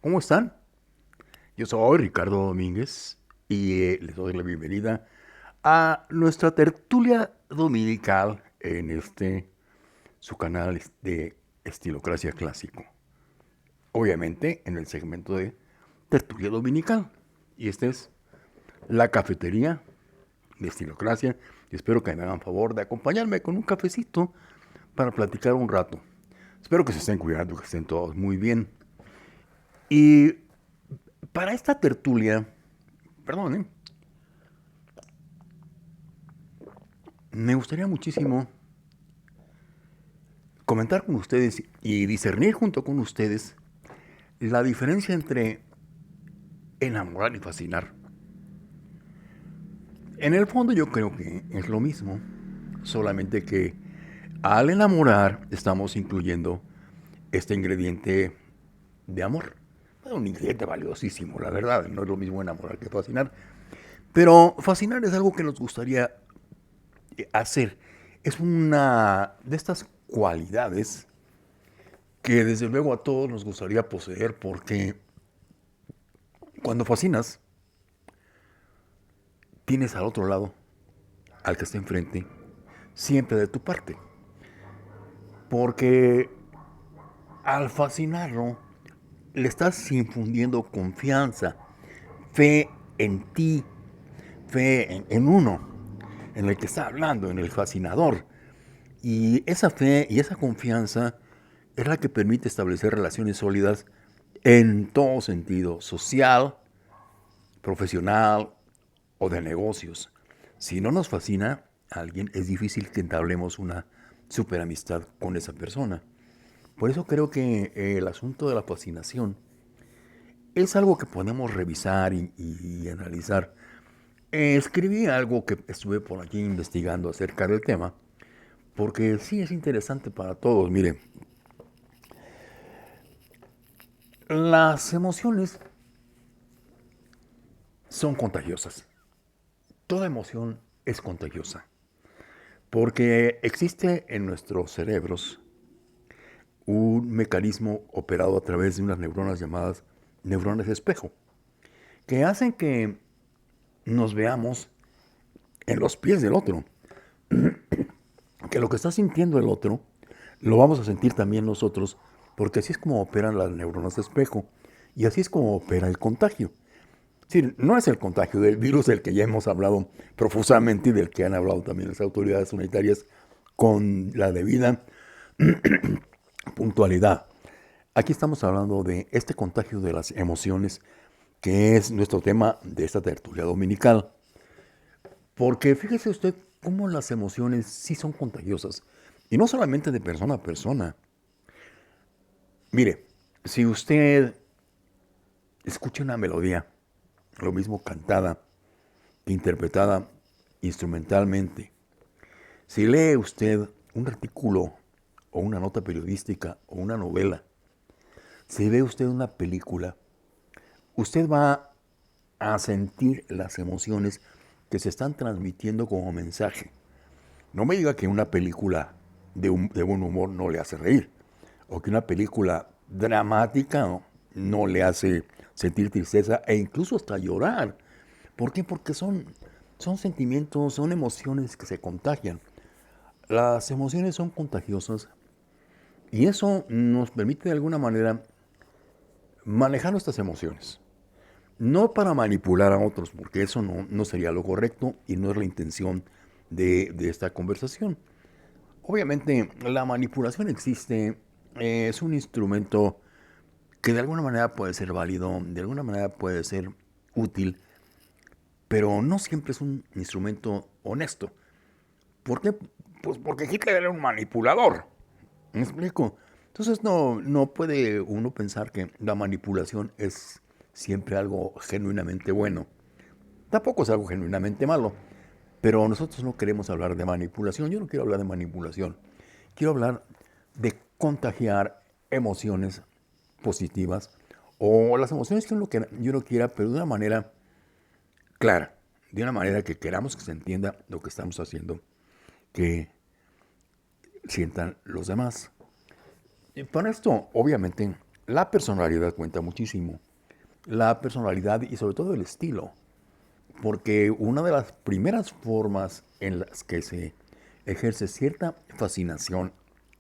¿Cómo están? Yo soy Ricardo Domínguez y les doy la bienvenida a nuestra tertulia dominical en su canal de Estilocracia Clásico. Obviamente en el segmento de tertulia dominical. Y esta es la cafetería de Estilocracia. Y espero que me hagan favor de acompañarme con un cafecito para platicar un rato. Espero que se estén cuidando, que estén todos muy bien. Y para esta tertulia, perdón, me gustaría muchísimo comentar con ustedes y discernir junto con ustedes la diferencia entre enamorar y fascinar. En el fondo yo creo que es lo mismo, solamente que al enamorar estamos incluyendo este ingrediente de amor. Es un ingrediente valiosísimo, la verdad, no es lo mismo enamorar que fascinar. Pero fascinar es algo que nos gustaría hacer. Es una de estas cualidades que desde luego a todos nos gustaría poseer porque cuando fascinas tienes al otro lado, al que está enfrente, siempre de tu parte. Porque al fascinarlo le estás infundiendo confianza, fe en ti, fe en uno, en el que está hablando, en el fascinador. Y esa fe y esa confianza es la que permite establecer relaciones sólidas en todo sentido, social, profesional o de negocios. Si no nos fascina a alguien, es difícil que entablemos una superamistad con esa persona. Por eso creo que el asunto de la fascinación es algo que podemos revisar y analizar. Escribí algo que estuve por aquí investigando acerca del tema, porque sí es interesante para todos. Mire, las emociones son contagiosas. Toda emoción es contagiosa, porque existe en nuestros cerebros un mecanismo operado a través de unas neuronas llamadas neuronas espejo, que hacen que nos veamos en los pies del otro, que lo que está sintiendo el otro lo vamos a sentir también nosotros, porque así es como operan las neuronas espejo y así es como opera el contagio. Es decir, no es el contagio del virus del que ya hemos hablado profusamente y del que han hablado también las autoridades sanitarias con la debida puntualidad. Aquí estamos hablando de este contagio de las emociones, que es nuestro tema de esta tertulia dominical. Porque fíjese usted cómo las emociones sí son contagiosas. Y no solamente de persona a persona. Mire, si usted escucha una melodía, lo mismo cantada que interpretada instrumentalmente, si lee usted un artículo o una nota periodística o una novela, si ve usted una película, usted va a sentir las emociones que se están transmitiendo como mensaje. No me diga que una película de buen humor no le hace reír, o que una película dramática no le hace sentir tristeza e incluso hasta llorar. ¿Por qué? Porque son sentimientos, son emociones que se contagian. Las emociones son contagiosas y eso nos permite de alguna manera manejar nuestras emociones. No para manipular a otros, porque eso no sería lo correcto y no es la intención de esta conversación. Obviamente la manipulación existe, es un instrumento que de alguna manera puede ser válido, de alguna manera puede ser útil, pero no siempre es un instrumento honesto. ¿Por qué? Pues porque Hitler era un manipulador. ¿Me explico? Entonces no puede uno pensar que la manipulación es siempre algo genuinamente bueno. Tampoco es algo genuinamente malo. Pero nosotros no queremos hablar de manipulación. Yo no quiero hablar de manipulación. Quiero hablar de contagiar emociones positivas o las emociones que uno quiera, pero de una manera clara, de una manera que queramos que se entienda lo que estamos haciendo, que sientan los demás. Y para esto, obviamente, la personalidad cuenta muchísimo. La personalidad y sobre todo el estilo. Porque una de las primeras formas en las que se ejerce cierta fascinación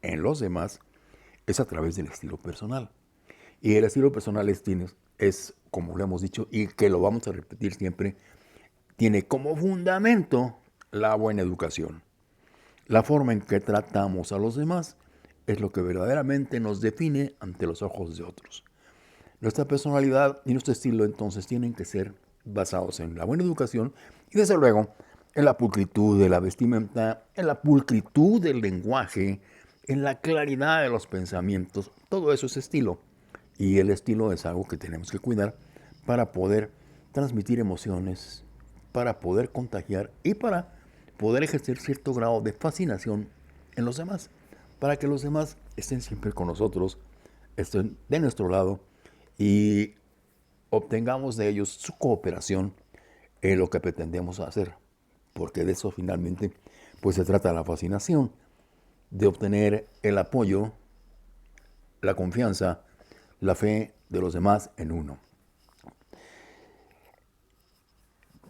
en los demás es a través del estilo personal. Y el estilo personal es, como lo hemos dicho, y que lo vamos a repetir siempre, tiene como fundamento la buena educación. La forma en que tratamos a los demás es lo que verdaderamente nos define ante los ojos de otros. Nuestra personalidad y nuestro estilo entonces tienen que ser basados en la buena educación y desde luego en la pulcritud de la vestimenta, en la pulcritud del lenguaje, en la claridad de los pensamientos. Todo eso es estilo. Y el estilo es algo que tenemos que cuidar para poder transmitir emociones, para poder contagiar y para poder ejercer cierto grado de fascinación en los demás, para que los demás estén siempre con nosotros, estén de nuestro lado y obtengamos de ellos su cooperación en lo que pretendemos hacer, porque de eso finalmente pues se trata la fascinación, de obtener el apoyo, la confianza, la fe de los demás en uno.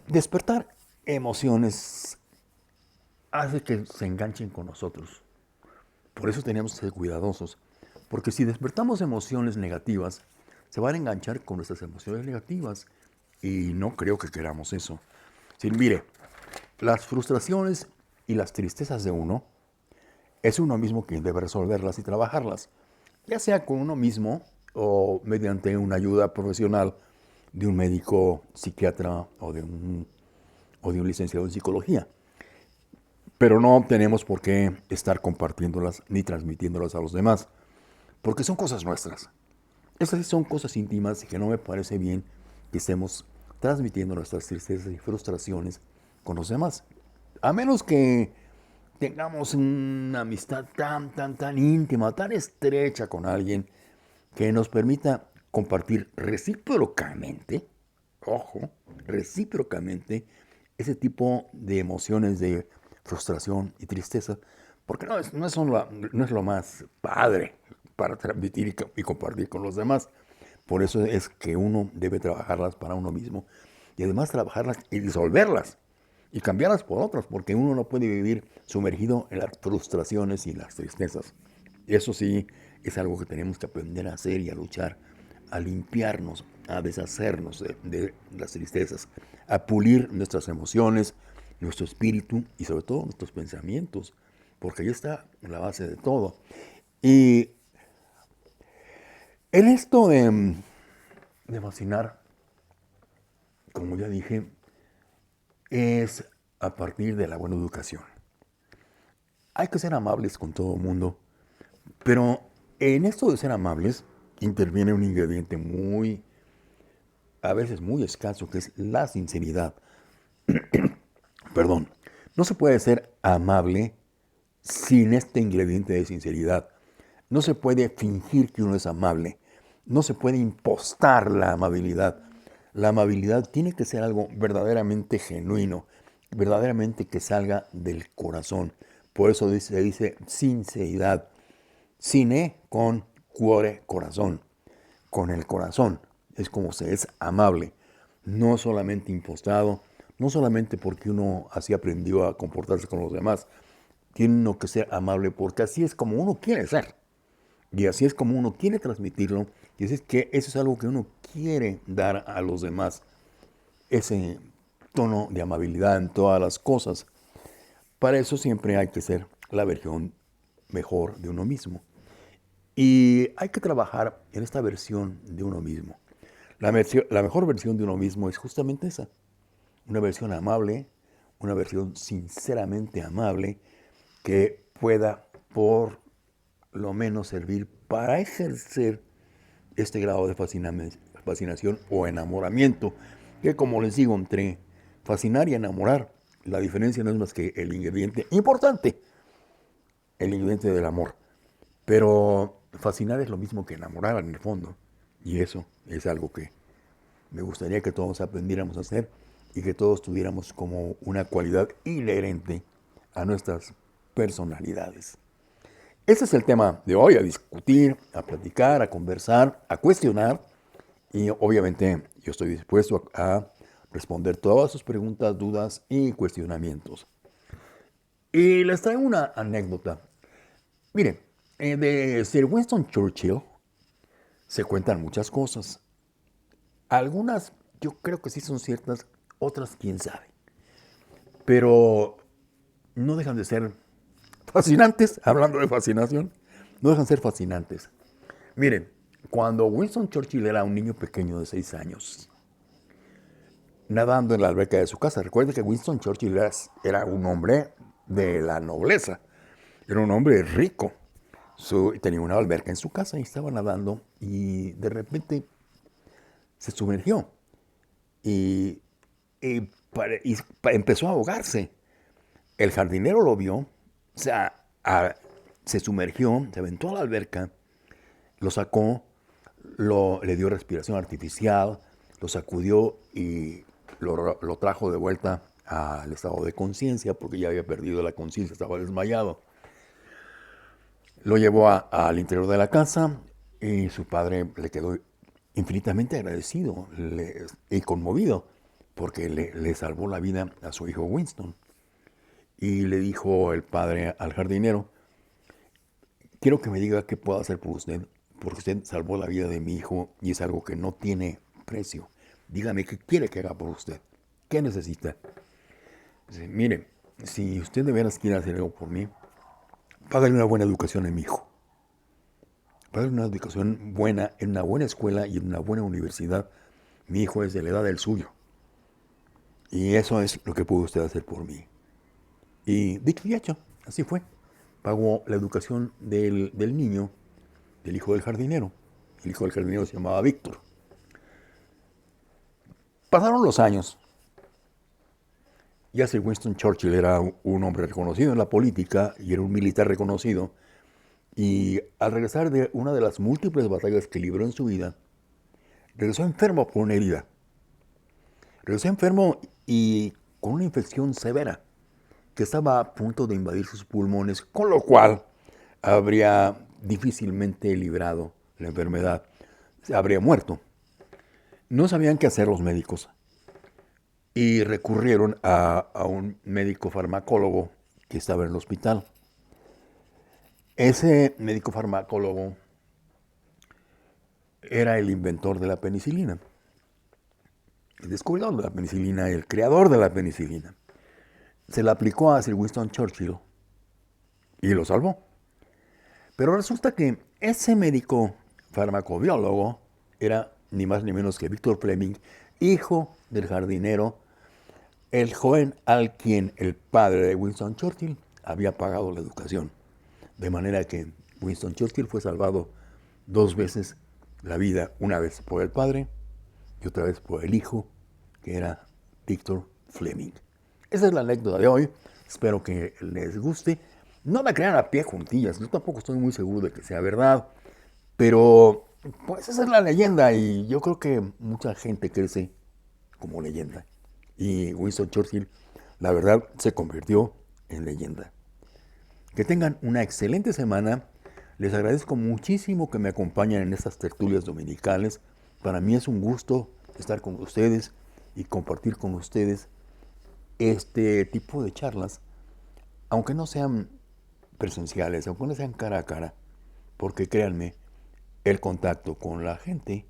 Despertar emociones hace que se enganchen con nosotros. Por eso tenemos que ser cuidadosos, porque si despertamos emociones negativas, se van a enganchar con nuestras emociones negativas y no creo que queramos eso. Sí, mire, las frustraciones y las tristezas de uno es uno mismo quien debe resolverlas y trabajarlas, ya sea con uno mismo o mediante una ayuda profesional de un médico psiquiatra o de un licenciado en psicología. Pero no tenemos por qué estar compartiéndolas ni transmitiéndolas a los demás, porque son cosas nuestras. Esas son cosas íntimas y que no me parece bien que estemos transmitiendo nuestras tristezas y frustraciones con los demás. A menos que tengamos una amistad tan íntima, tan estrecha con alguien que nos permita compartir recíprocamente, ojo, recíprocamente, ese tipo de emociones de frustración y tristeza, porque no es lo más padre para transmitir y compartir con los demás. Por eso es que uno debe trabajarlas para uno mismo y además trabajarlas y disolverlas y cambiarlas por otras, porque uno no puede vivir sumergido en las frustraciones y las tristezas. Eso sí es algo que tenemos que aprender a hacer y a luchar, a limpiarnos, a deshacernos de las tristezas, a pulir nuestras emociones, nuestro espíritu y sobre todo nuestros pensamientos, porque ahí está la base de todo. Y en esto de fascinar, como ya dije, es a partir de la buena educación. Hay que ser amables con todo el mundo, pero en esto de ser amables interviene un ingrediente a veces muy escaso, que es la sinceridad. Perdón, no se puede ser amable sin este ingrediente de sinceridad. No se puede fingir que uno es amable. No se puede impostar la amabilidad. La amabilidad tiene que ser algo verdaderamente genuino, verdaderamente que salga del corazón. Por eso se dice sinceridad. Cine con cuore, corazón. Con el corazón. Es como se es amable. No solamente impostado, no solamente porque uno así aprendió a comportarse con los demás. Tiene uno que ser amable porque así es como uno quiere ser. Y así es como uno quiere transmitirlo. Y así es que eso es algo que uno quiere dar a los demás. Ese tono de amabilidad en todas las cosas. Para eso siempre hay que ser la versión mejor de uno mismo. Y hay que trabajar en esta versión de uno mismo. La mejor versión de uno mismo es justamente esa. Una versión amable, una versión sinceramente amable que pueda por lo menos servir para ejercer este grado de fascinación o enamoramiento, que como les digo, entre fascinar y enamorar, la diferencia no es más que el ingrediente importante, el ingrediente del amor. Pero fascinar es lo mismo que enamorar en el fondo. Y eso es algo que me gustaría que todos aprendiéramos a hacer y que todos tuviéramos como una cualidad inherente a nuestras personalidades. Ese es el tema de hoy, a discutir, a platicar, a conversar, a cuestionar. Y obviamente yo estoy dispuesto a responder todas sus preguntas, dudas y cuestionamientos. Y les traigo una anécdota. Mire, de Sir Winston Churchill se cuentan muchas cosas. Algunas yo creo que sí son ciertas, otras quién sabe. Pero no dejan de ser fascinantes, hablando de fascinación, no dejan de ser fascinantes. Miren, cuando Winston Churchill era un niño pequeño de 6 años, nadando en la alberca de su casa, recuerden que Winston Churchill era un hombre de la nobleza, era un hombre rico. Tenía una alberca en su casa y estaba nadando y de repente se sumergió y empezó a ahogarse. El jardinero lo vio, o sea, se sumergió, se aventó a la alberca, lo sacó, le dio respiración artificial, lo sacudió y lo trajo de vuelta al estado de conciencia porque ya había perdido la conciencia, estaba desmayado. Lo llevó al interior de la casa y su padre le quedó infinitamente agradecido y conmovido porque le salvó la vida a su hijo Winston. Y le dijo el padre al jardinero, quiero que me diga qué puedo hacer por usted, porque usted salvó la vida de mi hijo y es algo que no tiene precio. Dígame qué quiere que haga por usted, qué necesita. Dice, mire, si usted de veras quiere hacer algo por mí, págale una buena educación a mi hijo. Págale una educación buena en una buena escuela y en una buena universidad. Mi hijo es de la edad del suyo. Y eso es lo que pudo usted hacer por mí. Y dicho y hecho, así fue. Pagó la educación del niño, del hijo del jardinero. El hijo del jardinero se llamaba Víctor. Pasaron los años. Ya Sir Winston Churchill era un hombre reconocido en la política y era un militar reconocido. Y al regresar de una de las múltiples batallas que libró en su vida, regresó enfermo por una herida. Regresó enfermo y con una infección severa que estaba a punto de invadir sus pulmones, con lo cual habría difícilmente librado la enfermedad, habría muerto. No sabían qué hacer los médicos y recurrieron a un médico farmacólogo que estaba en el hospital. Ese médico farmacólogo era el inventor de la penicilina, el descubridor de la penicilina, el creador de la penicilina. Se la aplicó a Sir Winston Churchill y lo salvó. Pero resulta que ese médico farmacobiólogo era ni más ni menos que Victor Fleming, hijo del jardinero, el joven al quien el padre de Winston Churchill había pagado la educación. De manera que Winston Churchill fue salvado 2 veces la vida, una vez por el padre y otra vez por el hijo, que era Victor Fleming. Esa es la anécdota de hoy. Espero que les guste. No me crean a pie juntillas. Yo tampoco estoy muy seguro de que sea verdad. Pero, pues esa es la leyenda. Y yo creo que mucha gente crece como leyenda. Y Winston Churchill, la verdad, se convirtió en leyenda. Que tengan una excelente semana. Les agradezco muchísimo que me acompañen en estas tertulias dominicales. Para mí es un gusto estar con ustedes y compartir con ustedes este tipo de charlas, aunque no sean presenciales, aunque no sean cara a cara, porque créanme, el contacto con la gente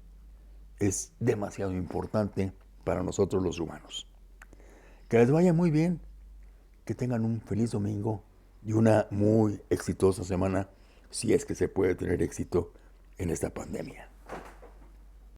es demasiado importante para nosotros los humanos. Que les vaya muy bien, que tengan un feliz domingo y una muy exitosa semana, si es que se puede tener éxito en esta pandemia.